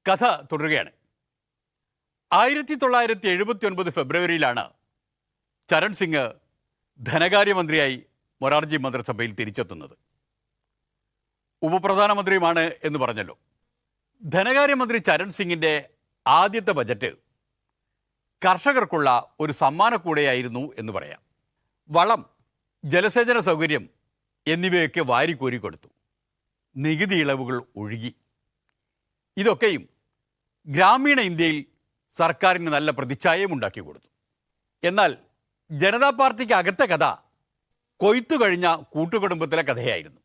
കഥ തുടരുകയാണ്. 1979 ഫെബ്രുവരിയിലാണ് ചരൺ സിംഗ് ധനകാര്യമന്ത്രിയായി മൊറാർജി മന്ത്രിസഭയിൽ തിരിച്ചെത്തുന്നത്. ഉപപ്രധാനമന്ത്രിയുമാണ് എന്ന് പറഞ്ഞല്ലോ. ധനകാര്യമന്ത്രി ചരൺ സിംഗിൻ്റെ ആദ്യത്തെ ബജറ്റ് കർഷകർക്കുള്ള ഒരു സമ്മാനക്കൂടയായിരുന്നു എന്ന് പറയാം. വളം, ജലസേചന സൗകര്യം എന്നിവയൊക്കെ വാരിക്കോരി കൊടുത്തു. നികുതി ഇളവുകൾ ഒഴുകി. ഇതൊക്കെയും ഗ്രാമീണ ഇന്ത്യയിൽ സർക്കാരിന് നല്ല പ്രതിച്ഛായയും ഉണ്ടാക്കി കൊടുത്തു. എന്നാൽ ജനതാ പാർട്ടിക്ക് അകത്തെ കഥ കൊയ്ത്തു കഴിഞ്ഞ കൂട്ടുകുടുംബത്തിലെ കഥയായിരുന്നു.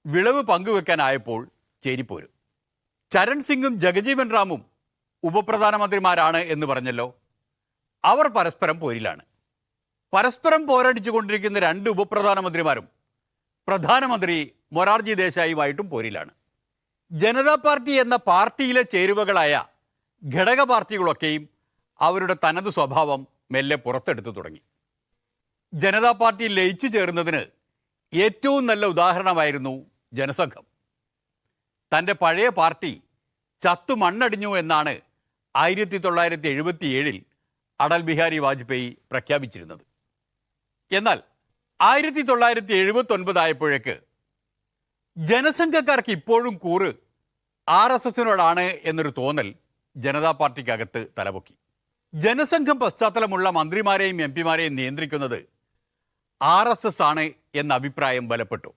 വിളവ് പങ്കുവെക്കാനായപ്പോൾ ചേരിപ്പോരും. ചരൺ സിംഗും ജഗജീവൻ റാമും ഉപപ്രധാനമന്ത്രിമാരാണ് എന്ന് പറഞ്ഞല്ലോ. അവർ പരസ്പരം പോരിലാണ്. പരസ്പരം പോരടിച്ചുകൊണ്ടിരിക്കുന്ന രണ്ട് ഉപപ്രധാനമന്ത്രിമാരും പ്രധാനമന്ത്രി മൊറാർജി ദേശായിയുമായിട്ടും പോരിലാണ്. ജനതാ പാർട്ടി എന്ന പാർട്ടിയിലെ ചേരുവകളായ ഘടക പാർട്ടികളൊക്കെയും അവരുടെ തനത് സ്വഭാവം മെല്ലെ പുറത്തെടുത്തു തുടങ്ങി. ജനതാ പാർട്ടി ലയിച്ചു ചേർന്നതിന് ഏറ്റവും നല്ല ഉദാഹരണമായിരുന്നു ജനസംഘം. തൻ്റെ പഴയ പാർട്ടി ചത്തു മണ്ണടിഞ്ഞു എന്നാണ് 1977 അടൽ ബിഹാരി വാജ്പേയി പ്രഖ്യാപിച്ചിരുന്നത്. എന്നാൽ 1979 ആയപ്പോഴേക്ക് ജനസംഘക്കാർക്ക് ഇപ്പോഴും കൂറ് RSSനോടാണ് എന്നൊരു തോന്നൽ ജനതാ പാർട്ടിക്കകത്ത് തലപൊക്കി. ജനസംഘം പശ്ചാത്തലമുള്ള മന്ത്രിമാരെയും MP-മാരെയും നിയന്ത്രിക്കുന്നത് RSS ആണ് എന്ന അഭിപ്രായം ബലപ്പെട്ടു.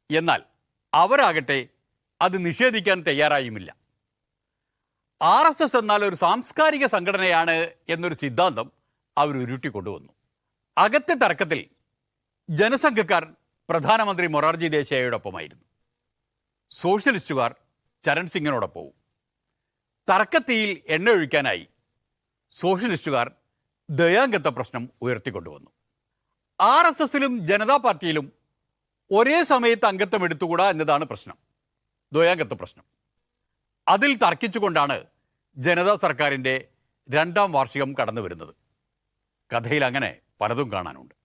എന്നാൽ അവരാകട്ടെ അത് നിഷേധിക്കാൻ തയ്യാറായുമില്ല. RSS എന്നാൽ ഒരു സാംസ്കാരിക സംഘടനയാണ് എന്നൊരു സിദ്ധാന്തം അവർ ഉരുട്ടിക്കൊണ്ടുവന്നു. അകത്തെ തർക്കത്തിൽ ജനസംഘക്കാർ പ്രധാനമന്ത്രി മൊറാർജി ദേശായിയോടൊപ്പമായിരുന്നു. സോഷ്യലിസ്റ്റുകാർ ചരൺ സിംഗിനോടൊപ്പവും. തർക്കത്തിയിൽ എണ്ണ ഒഴിക്കാനായി സോഷ്യലിസ്റ്റുകാർ ദയാംഗത്വ പ്രശ്നം ഉയർത്തിക്കൊണ്ടുവന്നു. RSSലും ജനതാ പാർട്ടിയിലും ഒരേ സമയത്ത് അംഗത്വം എടുത്തുകൂടാ എന്നതാണ് പ്രശ്നം, ദയാംഗത്വ പ്രശ്നം. അതിൽ തർക്കിച്ചുകൊണ്ടാണ് ജനതാ സർക്കാരിൻ്റെ 2ാം വാർഷികം കടന്നു വരുന്നത്. കഥയിൽ അങ്ങനെ പലതും കാണാനുണ്ട്.